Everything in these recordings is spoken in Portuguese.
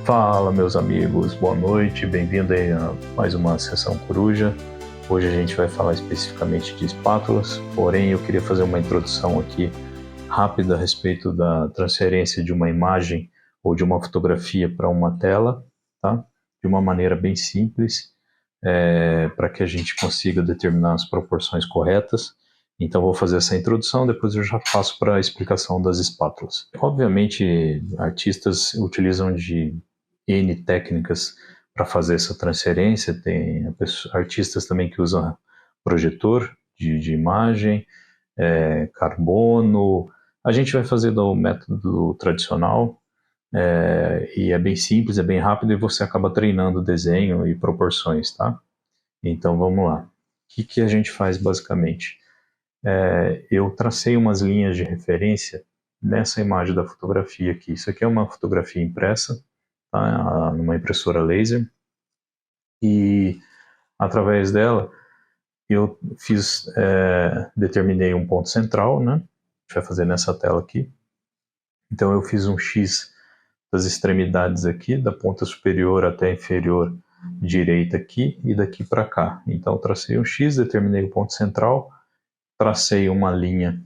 Fala, meus amigos, boa noite, bem-vindo aí a mais uma sessão Coruja. Hoje a gente vai falar especificamente de espátulas, porém eu queria fazer uma introdução aqui rápida a respeito da transferência de uma imagem ou de uma fotografia para uma tela, tá? De uma maneira bem simples, para que a gente consiga determinar as proporções corretas. Então vou fazer essa introdução, depois eu já passo para a explicação das espátulas. Obviamente, artistas utilizam de N técnicas para fazer essa transferência, tem artistas também que usam projetor de imagem, carbono. A gente vai fazer do método tradicional, e é bem simples, é bem rápido e você acaba treinando desenho e proporções, tá? Então vamos lá. O que a gente faz basicamente? Eu tracei umas linhas de referência nessa imagem da fotografia aqui. Isso aqui é uma fotografia impressa, tá? Numa impressora laser, e através dela eu determinei um ponto central, né? A gente vai fazer nessa tela aqui. Então eu fiz um X das extremidades aqui, da ponta superior até a inferior direita aqui e daqui para cá. Então tracei um X, determinei o ponto central, tracei uma linha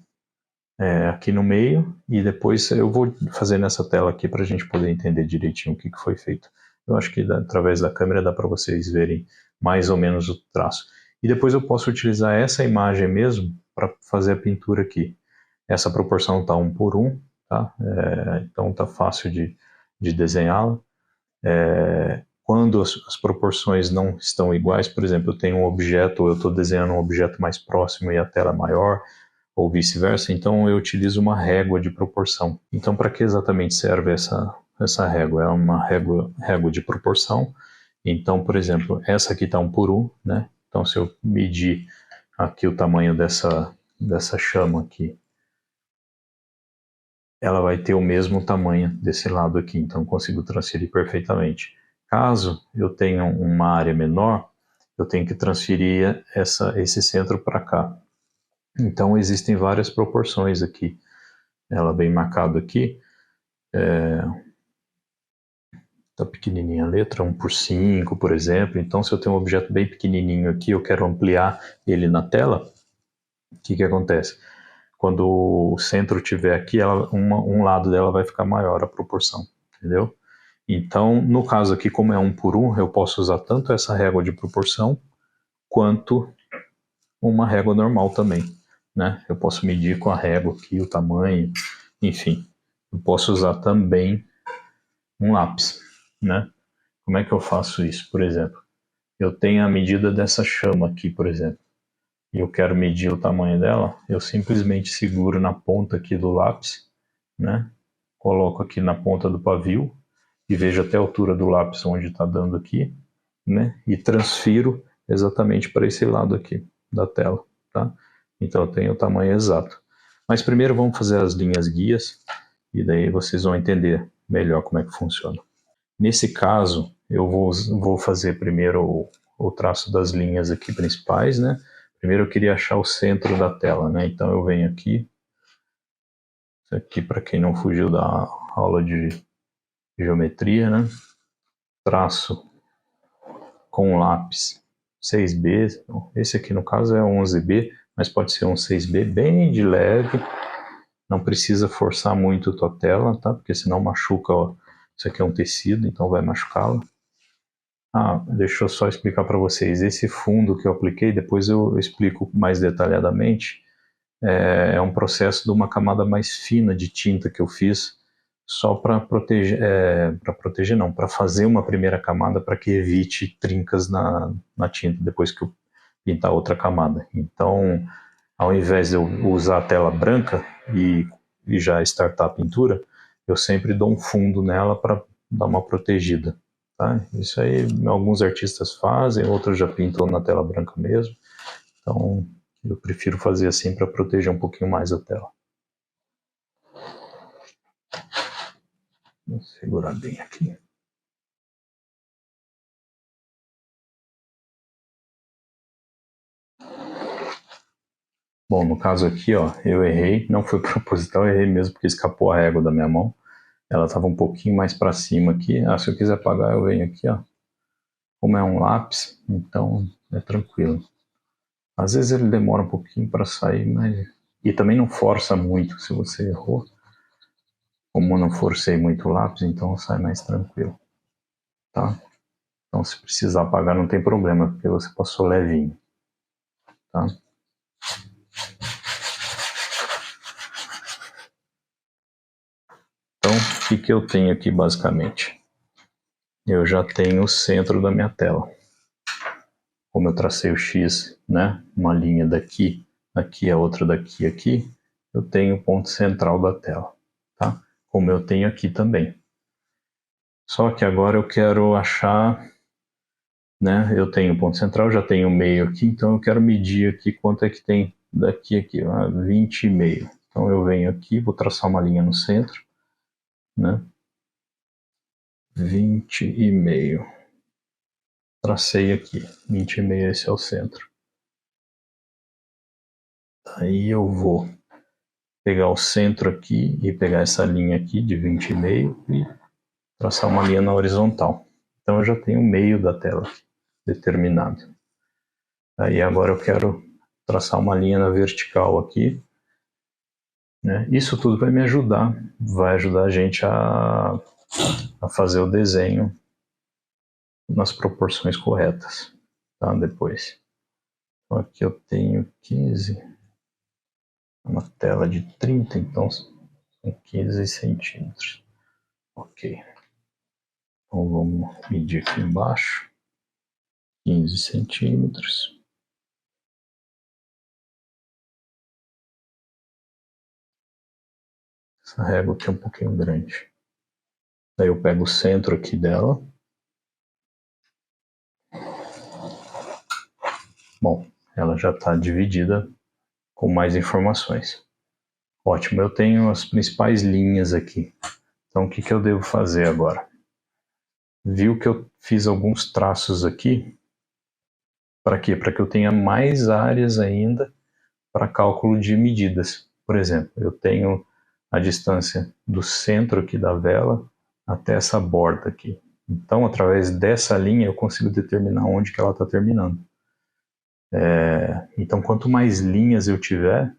aqui no meio e depois eu vou fazer nessa tela aqui para a gente poder entender direitinho o que foi feito. Eu acho que através da câmera dá para vocês verem mais ou menos o traço. E depois eu posso utilizar essa imagem mesmo para fazer a pintura aqui. Essa proporção está 1:1, tá? Então está fácil de desenhá-la. Quando as proporções não estão iguais, por exemplo, eu tenho um objeto, eu estou desenhando um objeto mais próximo e a tela é maior, ou vice-versa, então eu utilizo uma régua de proporção. Então, para que exatamente serve essa régua? É uma régua de proporção. Então, por exemplo, essa aqui está 1:1, né? Então, se eu medir aqui o tamanho dessa chama aqui, ela vai ter o mesmo tamanho desse lado aqui, então consigo transferir perfeitamente. Caso eu tenha uma área menor, eu tenho que transferir esse centro para cá. Então existem várias proporções aqui. Ela bem marcado aqui. Tá pequenininha a letra, 1:5, por exemplo. Então se eu tenho um objeto bem pequenininho aqui, eu quero ampliar ele na tela, o que acontece? Quando o centro estiver aqui, um lado dela vai ficar maior a proporção, entendeu? Então, no caso aqui, como é 1:1, eu posso usar tanto essa régua de proporção quanto uma régua normal também, né? Eu posso medir com a régua aqui o tamanho, enfim. Eu posso usar também um lápis, né? Como é que eu faço isso? Por exemplo, eu tenho a medida dessa chama aqui, por exemplo, e eu quero medir o tamanho dela, eu simplesmente seguro na ponta aqui do lápis, né? Coloco aqui na ponta do pavio e vejo até a altura do lápis onde está dando aqui, né? E transfiro exatamente para esse lado aqui da tela, tá? Então eu tenho o tamanho exato. Mas primeiro vamos fazer as linhas guias e daí vocês vão entender melhor como é que funciona. Nesse caso, eu vou fazer primeiro o traço das linhas aqui principais, né? Primeiro eu queria achar o centro da tela, né? Então eu venho aqui, isso aqui para quem não fugiu da aula de geometria, né? Traço com lápis 6B, esse aqui no caso é 11B, mas pode ser um 6B bem de leve, não precisa forçar muito a tua tela, tá? Porque senão machuca, ó. Isso aqui é um tecido, então vai machucá-la. Deixa eu só explicar para vocês, esse fundo que eu apliquei, depois eu explico mais detalhadamente, é um processo de uma camada mais fina de tinta que eu fiz, só para proteger não, para fazer uma primeira camada para que evite trincas na tinta depois que eu pintar outra camada. Então, ao invés de eu usar a tela branca e já startar a pintura, eu sempre dou um fundo nela para dar uma protegida. Tá? Isso aí alguns artistas fazem, outros já pintam na tela branca mesmo. Então, eu prefiro fazer assim para proteger um pouquinho mais a tela. Vou segurar bem aqui. Bom, no caso aqui, ó, eu errei, não foi proposital, eu errei mesmo porque escapou a régua da minha mão. ela estava um pouquinho mais para cima aqui. Se eu quiser apagar, eu venho aqui, ó. Como é um lápis, então é tranquilo. Às vezes ele demora um pouquinho para sair, mas... E também não força muito se você errou. Como eu não forcei muito o lápis, então sai mais tranquilo. Tá? Então se precisar apagar não tem problema, porque você passou levinho. Tá? Então, o que eu tenho aqui basicamente? Eu já tenho o centro da minha tela. Como eu tracei o X, né? Uma linha daqui, aqui, a outra daqui, aqui, eu tenho o ponto central da tela. Tá? Como eu tenho aqui também. Só que agora eu quero achar, né? Eu tenho o ponto central, já tenho o meio aqui, então eu quero medir aqui quanto é que tem daqui a aqui, 20,5. Então eu venho aqui, vou traçar uma linha no centro, né? 20,5. Tracei aqui, 20,5, esse é o centro. Aí eu vou pegar o centro aqui e pegar essa linha aqui de 20,5 e traçar uma linha na horizontal. Então eu já tenho o meio da tela determinado. Aí agora eu quero traçar uma linha na vertical aqui, né? Isso tudo vai me ajudar, vai ajudar a gente a fazer o desenho nas proporções corretas, tá? Depois. Então aqui eu tenho 15, uma tela de 30, então são 15 centímetros. Ok. Então vamos medir aqui embaixo, 15 centímetros. Essa régua aqui é um pouquinho grande. Daí eu pego o centro aqui dela. Bom, ela já está dividida com mais informações. Ótimo, eu tenho as principais linhas aqui. Então o que eu devo fazer agora? Viu que eu fiz alguns traços aqui? Para quê? Para que eu tenha mais áreas ainda para cálculo de medidas. Por exemplo, eu tenho a distância do centro aqui da vela até essa borda aqui. Então, através dessa linha, eu consigo determinar onde que ela está terminando. Então, quanto mais linhas eu tiver,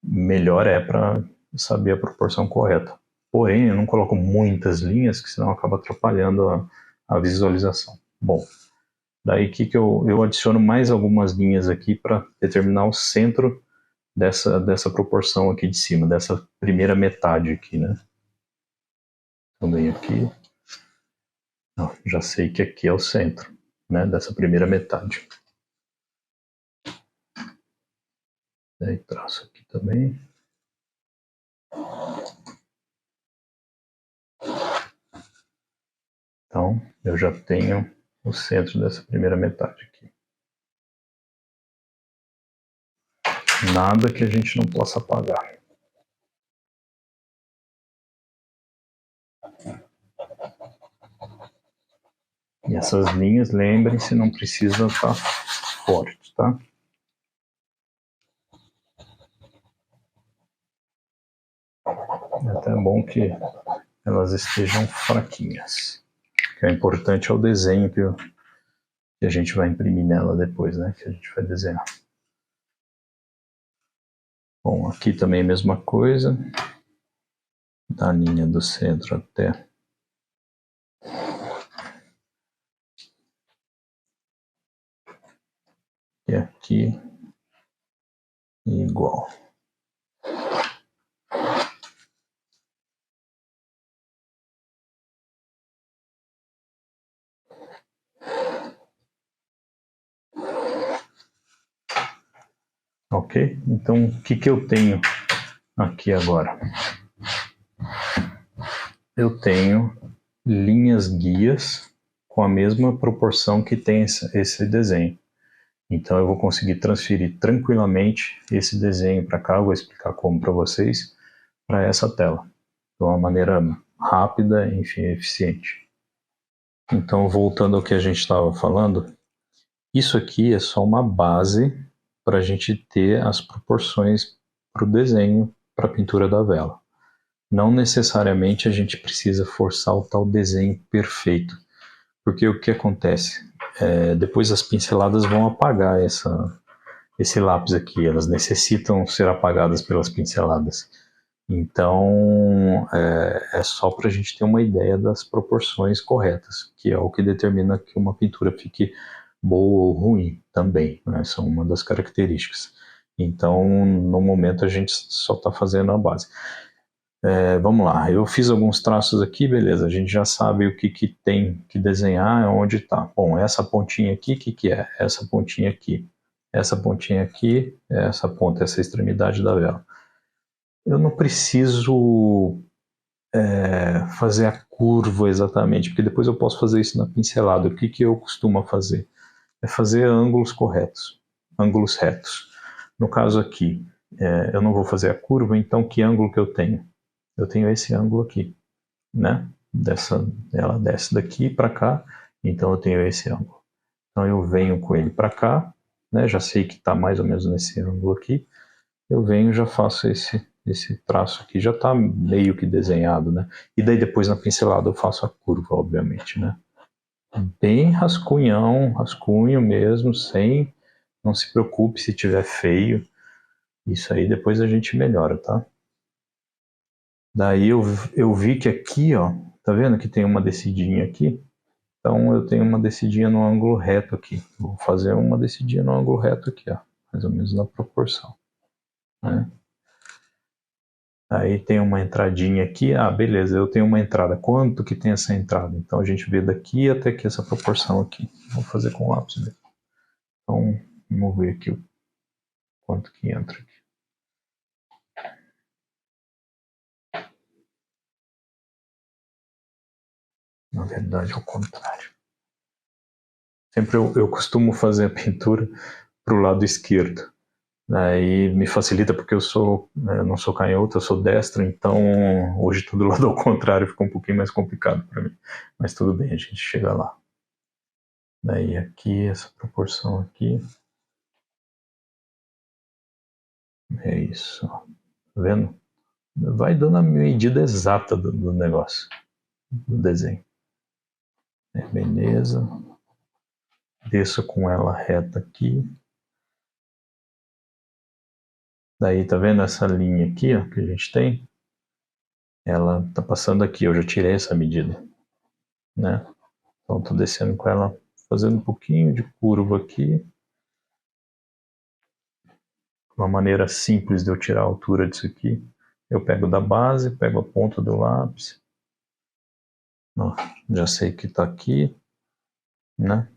melhor é para saber a proporção correta. Porém, eu não coloco muitas linhas, que senão acaba atrapalhando a visualização. Bom, daí que eu adiciono mais algumas linhas aqui para determinar o centro dessa proporção aqui de cima, dessa primeira metade aqui, né? Também aqui, já sei que aqui é o centro, né? Dessa primeira metade. Daí traço aqui também. Então, eu já tenho o centro dessa primeira metade aqui. Nada que a gente não possa apagar. E essas linhas, lembrem-se, não precisa estar forte, tá? É até bom que elas estejam fraquinhas. O que é importante é o desenho que a gente vai imprimir nela depois, né? Que a gente vai desenhar. Bom, aqui também a mesma coisa. Da linha do centro até e aqui igual. Ok? Então, o que eu tenho aqui agora? Eu tenho linhas guias com a mesma proporção que tem esse desenho. Então, eu vou conseguir transferir tranquilamente esse desenho para cá. Eu vou explicar como para vocês, para essa tela. De uma maneira rápida, enfim, eficiente. Então, voltando ao que a gente estava falando, isso aqui é só uma base para a gente ter as proporções para o desenho, para a pintura da vela. não necessariamente a gente precisa forçar o tal desenho perfeito, porque o que acontece? Depois as pinceladas vão apagar esse lápis aqui, elas necessitam ser apagadas pelas pinceladas. Então, é só para a gente ter uma ideia das proporções corretas, que é o que determina que uma pintura fique boa ou ruim também, né? São uma das características. Então, no momento, a gente só está fazendo a base. Vamos lá, eu fiz alguns traços aqui, beleza, a gente já sabe o que tem que desenhar, onde está. Bom, essa pontinha aqui, o que é? Essa pontinha aqui. Essa pontinha aqui, essa ponta, essa extremidade da vela. Eu não preciso fazer a curva exatamente, porque depois eu posso fazer isso na pincelada. O que eu costumo fazer? É fazer ângulos corretos, ângulos retos. No caso aqui, eu não vou fazer a curva, então que ângulo que eu tenho? Eu tenho esse ângulo aqui, né? Ela desce daqui para cá, então eu tenho esse ângulo. Então eu venho com ele para cá, né? Já sei que está mais ou menos nesse ângulo aqui. Eu venho e já faço esse traço aqui, já está meio que desenhado, né? E daí depois na pincelada eu faço a curva, obviamente, né? Bem rascunho mesmo, sem, não se preocupe se tiver feio, isso aí depois a gente melhora, tá? Daí eu vi que aqui, ó, tá vendo que tem uma descidinha aqui? Então eu tenho uma descidinha no ângulo reto aqui. Vou fazer uma descidinha no ângulo reto aqui, ó, mais ou menos na proporção, né? Aí tem uma entradinha aqui, beleza, eu tenho uma entrada. Quanto que tem essa entrada? Então a gente vê daqui até aqui essa proporção aqui. Vou fazer com lápis mesmo. Então vamos ver aqui o quanto que entra aqui. Na verdade, ao contrário. Sempre eu costumo fazer a pintura para o lado esquerdo. Aí me facilita porque eu não sou canhoto, eu sou destro, então hoje tudo lado ao contrário fica um pouquinho mais complicado para mim. Mas tudo bem, a gente chega lá. Daí aqui, essa proporção aqui. É isso, ó. Tá vendo? Vai dando a medida exata do negócio, do desenho. Beleza. Desço com ela reta aqui. Daí, tá vendo essa linha aqui, ó, que a gente tem? Ela tá passando aqui, eu já tirei essa medida, né? Então, tô descendo com ela, fazendo um pouquinho de curva aqui. Uma maneira simples de eu tirar a altura disso aqui. Eu pego da base, pego a ponta do lápis. Ó, já sei que tá aqui, né?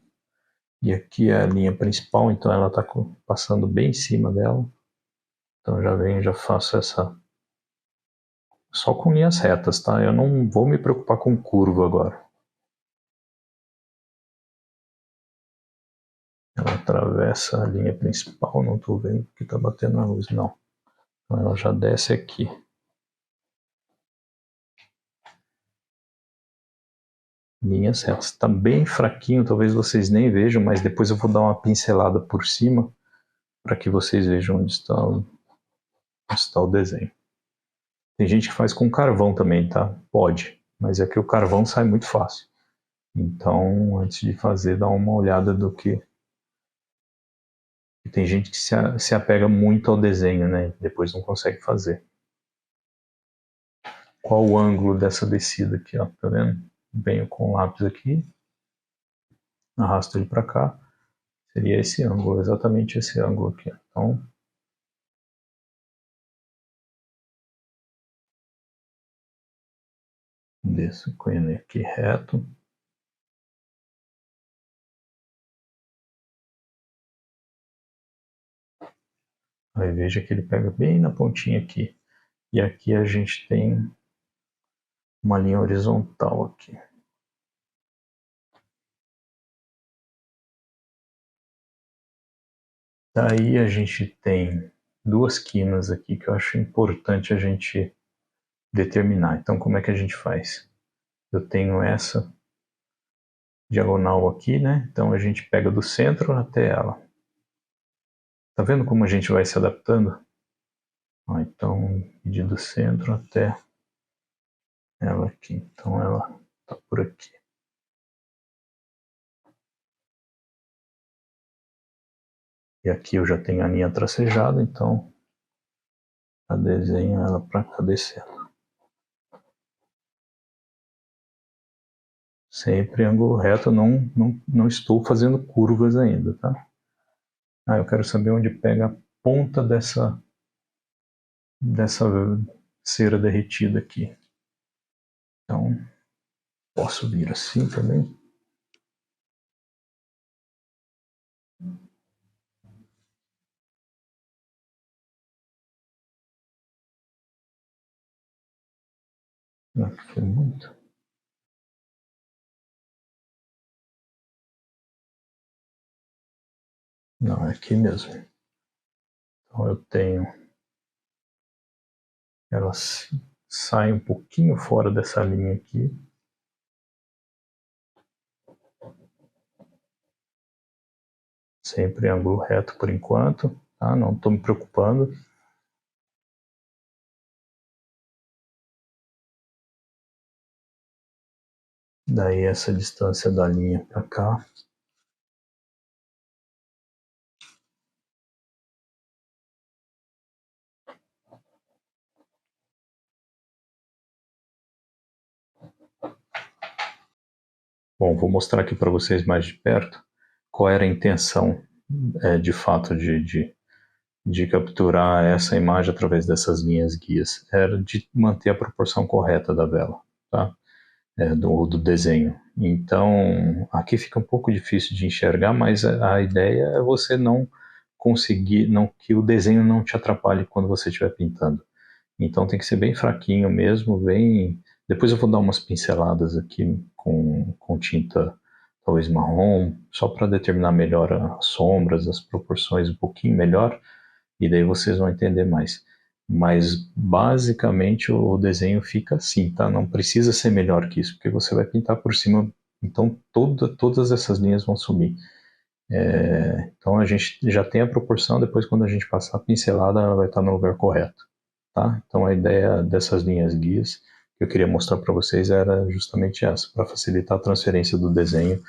E aqui é a linha principal, então ela está passando bem em cima dela. Então já venho, já faço essa... Só com linhas retas, tá? Eu não vou me preocupar com curva agora. Ela atravessa a linha principal, não estou vendo que está batendo na luz, não. Então ela já desce aqui. Linhas retas. Está bem fraquinho, talvez vocês nem vejam, mas depois eu vou dar uma pincelada por cima para que vocês vejam onde está o desenho. Tem gente que faz com carvão também, tá? Pode, mas é que o carvão sai muito fácil. Então, antes de fazer, dá uma olhada do que... Tem gente que se apega muito ao desenho, né? Depois não consegue fazer. Qual o ângulo dessa descida aqui, ó? Tá vendo? Venho com o lápis aqui, arrasto ele para cá. Seria esse ângulo, exatamente esse ângulo aqui. Então, desço com ele aqui reto. Aí veja que ele pega bem na pontinha aqui. E aqui a gente tem uma linha horizontal aqui. Daí a gente tem duas quinas aqui que eu acho importante a gente determinar. Então, como é que a gente faz? Eu tenho essa diagonal aqui, né? Então a gente pega do centro até ela. Tá vendo como a gente vai se adaptando? Então, medir do centro até ela aqui. Então ela está por aqui. E aqui eu já tenho a linha tracejada, então eu desenho ela para cá descendo. Sempre ângulo reto, não estou fazendo curvas ainda, tá? Ah, eu quero saber onde pega a ponta dessa cera derretida aqui. Então, posso vir assim também. Não, foi muito. Não, é aqui mesmo. Então eu tenho... Ela sai um pouquinho fora dessa linha aqui. Sempre em ângulo reto por enquanto, tá? Não estou me preocupando. Daí essa distância da linha para cá. Bom, vou mostrar aqui para vocês mais de perto qual era a intenção de fato de capturar essa imagem através dessas linhas guias. Era de manter a proporção correta da vela, tá? Do desenho. Então, aqui fica um pouco difícil de enxergar, mas a ideia é você não conseguir, que o desenho não te atrapalhe quando você estiver pintando. Então tem que ser bem fraquinho mesmo, bem... Depois eu vou dar umas pinceladas aqui com tinta talvez marrom, só para determinar melhor as sombras, as proporções um pouquinho melhor, e daí vocês vão entender mais. Mas basicamente o desenho fica assim, tá? Não precisa ser melhor que isso, porque você vai pintar por cima, então todas essas linhas vão sumir. Então a gente já tem a proporção, depois quando a gente passar a pincelada ela vai estar no lugar correto. Tá? Então a ideia dessas linhas guias que eu queria mostrar para vocês era justamente essa, para facilitar a transferência do desenho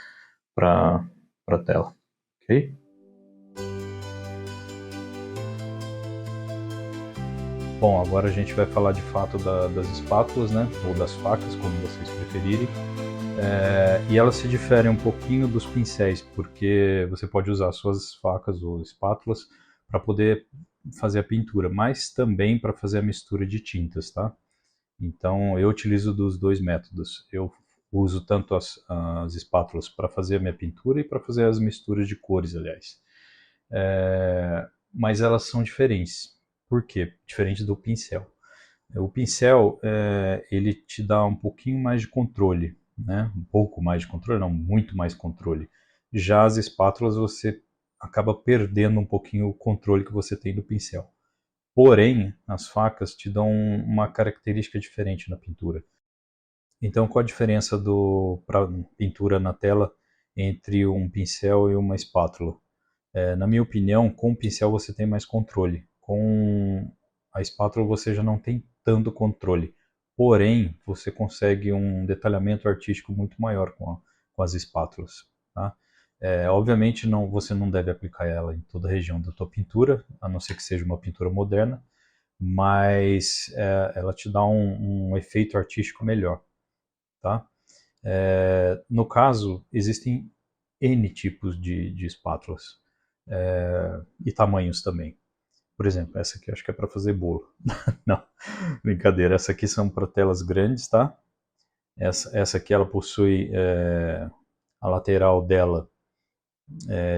para a tela. Ok? Bom, agora a gente vai falar de fato das espátulas, né? Ou das facas, como vocês preferirem. E elas se diferem um pouquinho dos pincéis, porque você pode usar suas facas ou espátulas para poder fazer a pintura, mas também para fazer a mistura de tintas, tá? Então eu utilizo dos dois métodos. Eu uso tanto as espátulas para fazer a minha pintura e para fazer as misturas de cores, aliás. Mas elas são diferentes. Por quê? Diferente do pincel. O pincel, ele te dá um pouquinho mais de controle, né? Um pouco mais de controle, não, muito mais controle. Já as espátulas, você acaba perdendo um pouquinho o controle que você tem do pincel. Porém, as facas te dão uma característica diferente na pintura. Então, qual a diferença para pintura na tela entre um pincel e uma espátula? Na minha opinião, com o pincel você tem mais controle. Com a espátula você já não tem tanto controle. Porém, você consegue um detalhamento artístico muito maior com as espátulas. Tá? Obviamente, você não deve aplicar ela em toda a região da tua pintura, a não ser que seja uma pintura moderna, mas ela te dá um efeito artístico melhor. Tá? No caso, existem N tipos de espátulas e tamanhos também. Por exemplo, essa aqui acho que é para fazer bolo. Não, brincadeira. Essa aqui são para telas grandes, tá? Essa aqui ela possui a lateral dela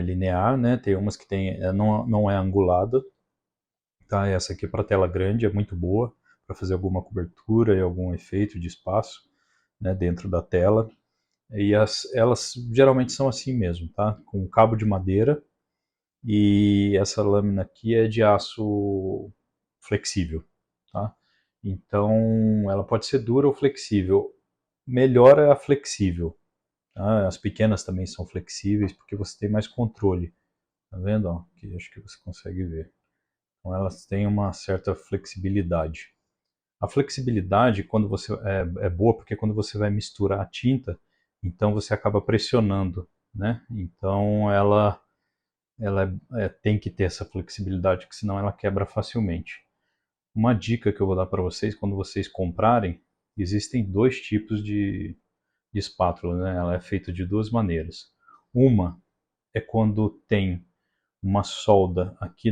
linear, né? Tem umas que não é angulada, tá? Essa aqui é para tela grande, é muito boa para fazer alguma cobertura e algum efeito de espaço, né, dentro da tela. E elas geralmente são assim mesmo, tá? Com cabo de madeira, e essa lâmina aqui é de aço flexível, tá? Então ela pode ser dura ou flexível. Melhor é a flexível. Tá? As pequenas também são flexíveis porque você tem mais controle. Tá vendo? Ó, aqui acho que você consegue ver. Então elas têm uma certa flexibilidade. A flexibilidade quando você é boa porque quando você vai misturar a tinta, então você acaba pressionando, né? Então ela tem que ter essa flexibilidade, porque senão ela quebra facilmente. Uma dica que eu vou dar para vocês, quando vocês comprarem, existem dois tipos de espátula, né? Ela é feita de duas maneiras. Uma é quando tem uma solda aqui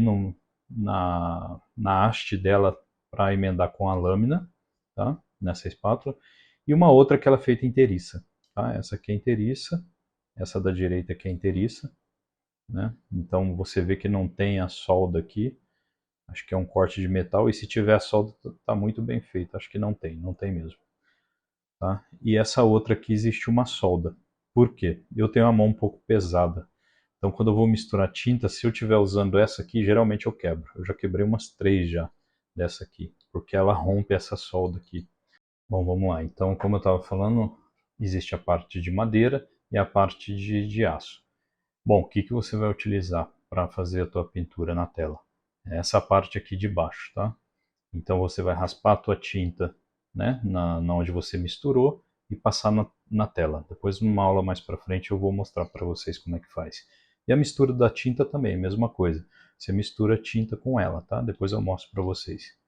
na haste dela para emendar com a lâmina, tá? Nessa espátula. E uma outra que ela é feita inteiriça, tá? Essa aqui é inteiriça, essa da direita aqui é inteiriça, né? Então você vê que não tem a solda aqui, acho que é um corte de metal, e se tiver a solda está muito bem feito, acho que não tem, não tem mesmo. Tá? E essa outra aqui existe uma solda. Por quê? Eu tenho a mão um pouco pesada, então quando eu vou misturar tinta, se eu estiver usando essa aqui, geralmente eu quebro. Eu já quebrei umas 3 já dessa aqui, porque ela rompe essa solda aqui. Bom, vamos lá. Então, como eu estava falando, existe a parte de madeira e a parte de aço. Bom, o que, que você vai utilizar para fazer a tua pintura na tela? É essa parte aqui de baixo, tá? Então você vai raspar a tua tinta, né, na onde você misturou e passar na tela. Depois, numa aula mais para frente, eu vou mostrar para vocês como é que faz. E a mistura da tinta também, mesma coisa. Você mistura a tinta com ela, tá? Depois eu mostro para vocês.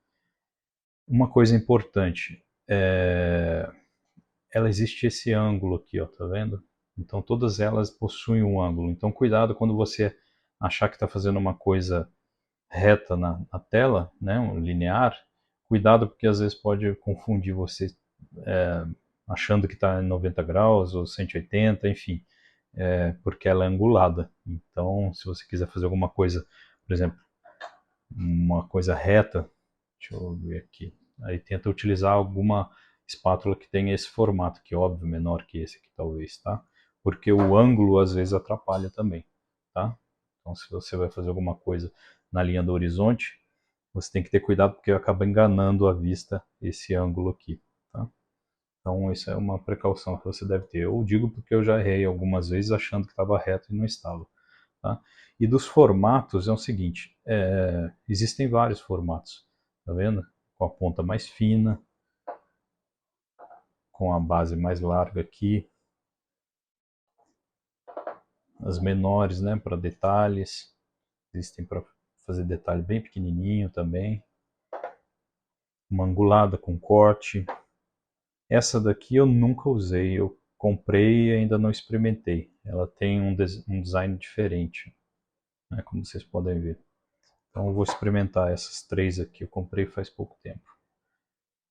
Uma coisa importante, ela existe esse ângulo aqui, ó, tá vendo? Então todas elas possuem um ângulo. Então cuidado quando você achar que está fazendo uma coisa reta na tela, né, um linear, cuidado porque às vezes pode confundir você achando que está em 90 graus ou 180, enfim, porque ela é angulada. Então, se você quiser fazer alguma coisa, por exemplo, uma coisa reta, deixa eu ver aqui, aí tenta utilizar alguma espátula que tenha esse formato, que é óbvio, menor que esse aqui talvez, tá? Porque o ângulo às vezes atrapalha também, tá? Então, se você vai fazer alguma coisa na linha do horizonte, você tem que ter cuidado porque acaba enganando a vista esse ângulo aqui, tá? Então, isso é uma precaução que você deve ter. Eu digo porque eu já errei algumas vezes achando que estava reto e não estava, tá? E dos formatos é o seguinte, existem vários formatos, tá vendo? Com a ponta mais fina, com a base mais larga aqui, as menores, né, para detalhes, existem para fazer detalhe bem pequenininho também, uma angulada com corte. Essa daqui eu nunca usei, eu comprei e ainda não experimentei. Ela tem um design diferente, né, como vocês podem ver. Então eu vou experimentar essas três aqui, eu comprei faz pouco tempo,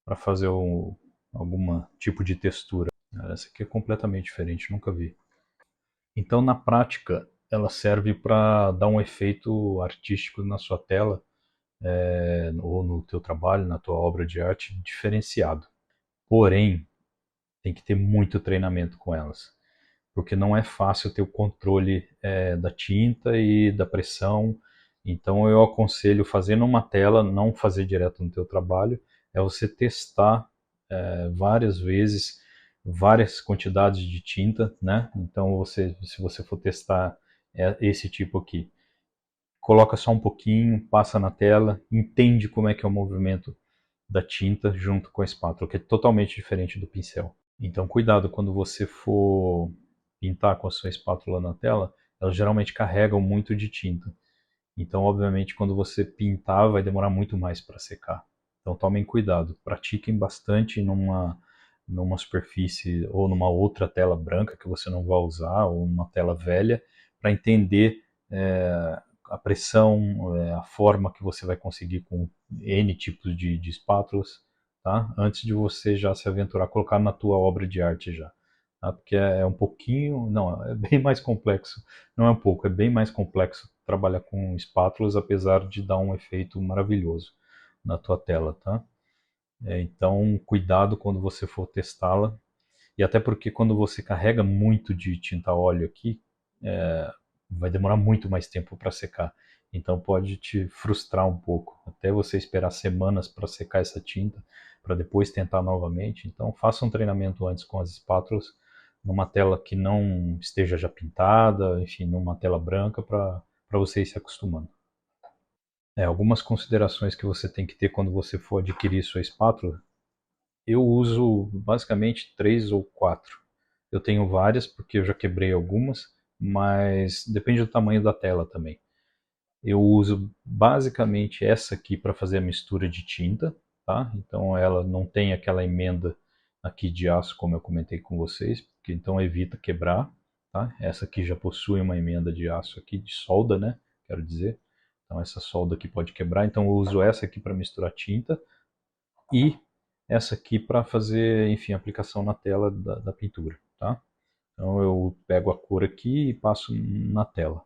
para fazer algum tipo de textura. Essa aqui é completamente diferente, nunca vi. Então na prática ela serve para dar um efeito artístico na sua tela, ou no teu trabalho, na tua obra de arte, diferenciado. Porém, tem que ter muito treinamento com elas, porque não é fácil ter o controle da tinta e da pressão. Então eu aconselho fazer numa tela, não fazer direto no teu trabalho, é você testar várias vezes, várias quantidades de tinta, né? Então se você for testar esse tipo aqui, coloca só um pouquinho, passa na tela, entende como é que é o movimento da tinta junto com a espátula, que é totalmente diferente do pincel. Então cuidado quando você for pintar com a sua espátula na tela, elas geralmente carregam muito de tinta. Então, obviamente, quando você pintar, vai demorar muito mais para secar. Então, tomem cuidado, pratiquem bastante numa superfície ou numa outra tela branca que você não vai usar, ou numa tela velha, para entender a pressão, a forma que você vai conseguir com N tipos de espátulas, tá? Antes de você já se aventurar a colocar na tua obra de arte já. Tá? Porque é um pouquinho, não, é bem mais complexo, não é um pouco, é bem mais complexo trabalhar com espátulas, apesar de dar um efeito maravilhoso na tua tela, tá? Então, cuidado quando você for testá-la, e até porque quando você carrega muito de tinta óleo aqui, vai demorar muito mais tempo para secar. Então pode te frustrar um pouco, até você esperar semanas para secar essa tinta, para depois tentar novamente. Então faça um treinamento antes com as espátulas, numa tela que não esteja já pintada, enfim, numa tela branca, para você ir se acostumando. Algumas considerações que você tem que ter quando você for adquirir sua espátula. Eu uso basicamente 3 ou 4. Eu tenho várias porque eu já quebrei algumas, mas depende do tamanho da tela também. Eu uso basicamente essa aqui para fazer a mistura de tinta, tá? Então ela não tem aquela emenda aqui de aço como eu comentei com vocês, porque então evita quebrar, tá? Essa aqui já possui uma emenda de aço aqui, de solda, né? Quero dizer. Então essa solda aqui pode quebrar, então eu uso essa aqui para misturar tinta e essa aqui para fazer, enfim, aplicação na tela da pintura, tá? Então eu pego a cor aqui e passo na tela.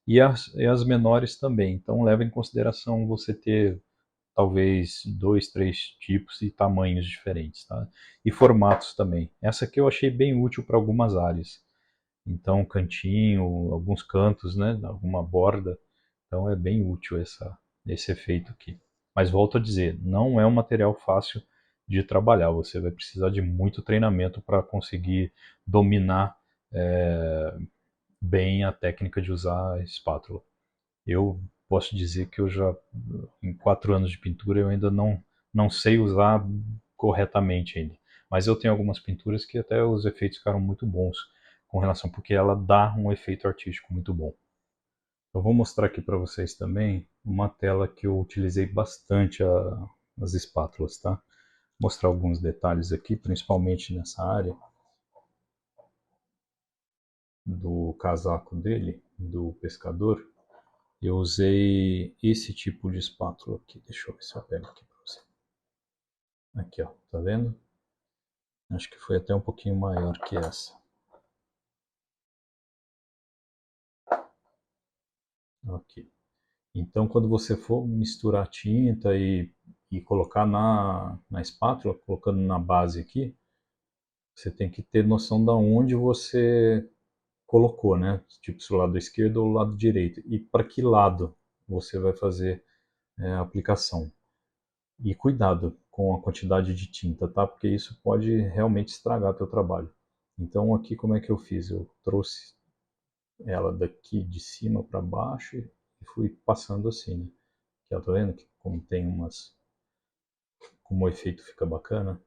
E as menores também. Então leva em consideração você ter talvez 2, 3 tipos e tamanhos diferentes, tá? E formatos também. Essa aqui eu achei bem útil para algumas áreas. Então cantinho, alguns cantos, né? Alguma borda. Então é bem útil esse efeito aqui. Mas volto a dizer, não é um material fácil de trabalhar. Você vai precisar de muito treinamento para conseguir dominar bem a técnica de usar a espátula. Eu posso dizer que eu já, em 4 anos de pintura, eu ainda não sei usar corretamente ainda. Mas eu tenho algumas pinturas que até os efeitos ficaram muito bons com relação, porque ela dá um efeito artístico muito bom. Eu vou mostrar aqui para vocês também uma tela que eu utilizei bastante as espátulas, tá? Mostrar alguns detalhes aqui, principalmente nessa área do casaco dele, do pescador. Eu usei esse tipo de espátula aqui. Deixa eu ver se eu pego aqui para você. Aqui, ó, tá vendo? Acho que foi até um pouquinho maior que essa. Aqui. Então, quando você for misturar tinta e colocar na espátula, colocando na base aqui, você tem que ter noção de onde você colocou, né? Tipo, se o lado esquerdo ou o lado direito. E para que lado você vai fazer a aplicação. E cuidado com a quantidade de tinta, tá? Porque isso pode realmente estragar teu trabalho. Então aqui como é que eu fiz? Eu trouxe ela daqui de cima para baixo e fui passando assim, né? Aqui, ó, tá vendo que como tem umas, como o efeito fica bacana,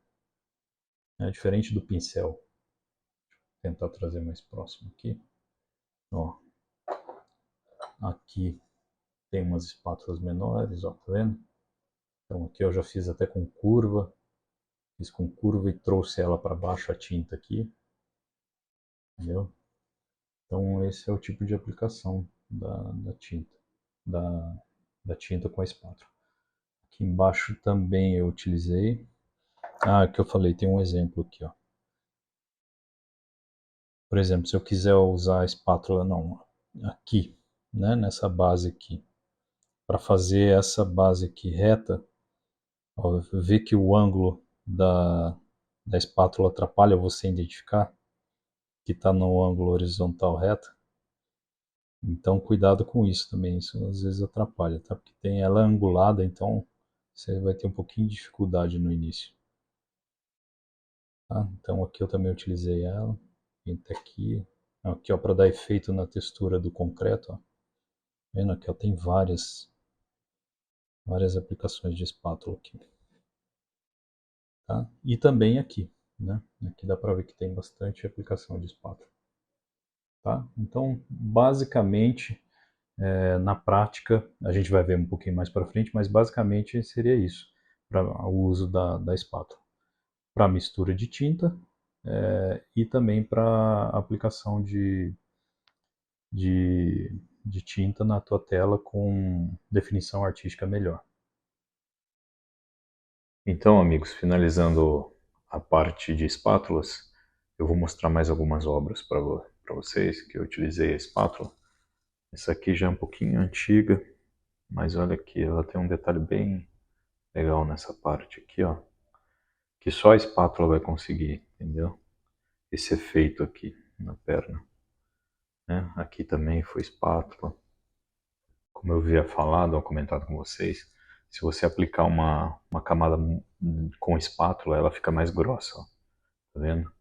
é diferente do pincel. Vou tentar trazer mais próximo aqui. Ó, aqui tem umas espátulas menores, ó, tá vendo? Então aqui eu já fiz até com curva, fiz com curva e trouxe ela para baixo a tinta aqui, entendeu? Então esse é o tipo de aplicação da tinta, da, da tinta com a espátula. Aqui embaixo também eu utilizei. Ah, que eu falei, tem um exemplo aqui, ó. Por exemplo, se eu quiser usar a espátula, não, aqui, né, nessa base aqui, para fazer essa base aqui reta, ó, ver que o ângulo da espátula atrapalha você identificar que está no ângulo horizontal reto. Então cuidado com isso também, isso às vezes atrapalha, tá? Porque tem ela angulada, então você vai ter um pouquinho de dificuldade no início. Tá? Então aqui eu também utilizei ela, entra aqui ó, para dar efeito na textura do concreto, ó. Vendo aqui, ó, tem várias aplicações de espátula aqui, tá? E também aqui, né? Aqui dá para ver que tem bastante aplicação de espátula, tá? Então basicamente na prática, a gente vai ver um pouquinho mais para frente, mas basicamente seria isso, para o uso da espátula. Para mistura de tinta e também para aplicação de tinta na tua tela com definição artística melhor. Então, amigos, finalizando a parte de espátulas, eu vou mostrar mais algumas obras para vocês que eu utilizei a espátula. Essa aqui já é um pouquinho antiga, mas olha aqui, ela tem um detalhe bem legal nessa parte aqui, ó, que só a espátula vai conseguir, entendeu? Esse efeito aqui na perna, né? Aqui também foi espátula. Como eu havia falado ou comentado com vocês, se você aplicar uma camada com espátula, ela fica mais grossa, ó, tá vendo?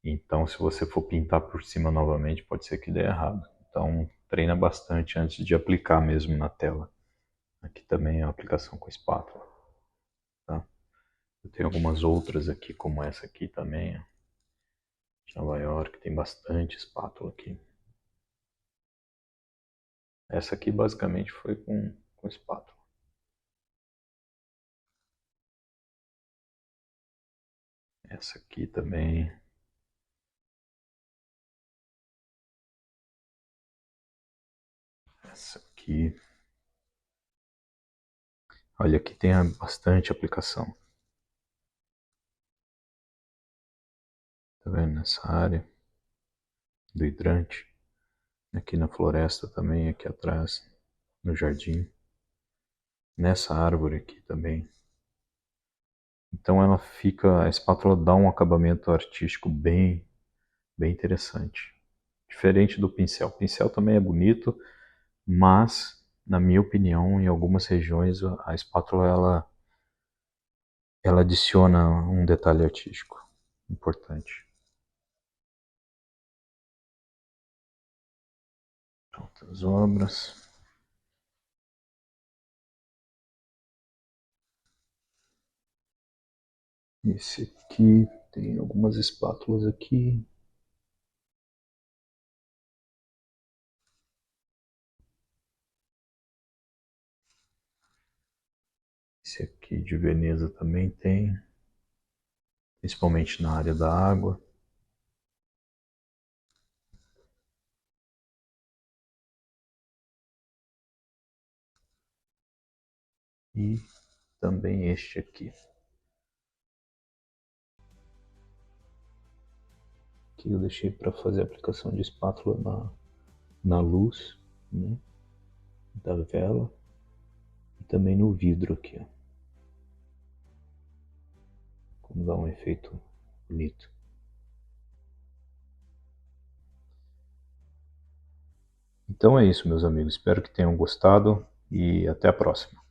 Então, se você for pintar por cima novamente, pode ser que dê errado. Então, treina bastante antes de aplicar mesmo na tela. Aqui também é a aplicação com espátula, tá? Eu tenho algumas outras aqui, como essa aqui também, ó, de Nova York, tem bastante espátula aqui. Essa aqui basicamente foi com espátula. Essa aqui também. Essa aqui. Olha, aqui tem bastante aplicação. Tá vendo? Nessa área do hidrante. Aqui na floresta também, aqui atrás, no jardim. Nessa árvore aqui também. Então ela fica, a espátula dá um acabamento artístico bem interessante. Diferente do pincel. O pincel também é bonito, mas, na minha opinião, em algumas regiões a espátula ela adiciona um detalhe artístico importante. Outras obras. Esse aqui tem algumas espátulas aqui. Esse aqui de Veneza também tem, principalmente na área da água. E também este aqui. Aqui eu deixei para fazer a aplicação de espátula na luz, né, da vela e também no vidro aqui, ó. Como dá um efeito bonito. Então é isso, meus amigos. Espero que tenham gostado e até a próxima.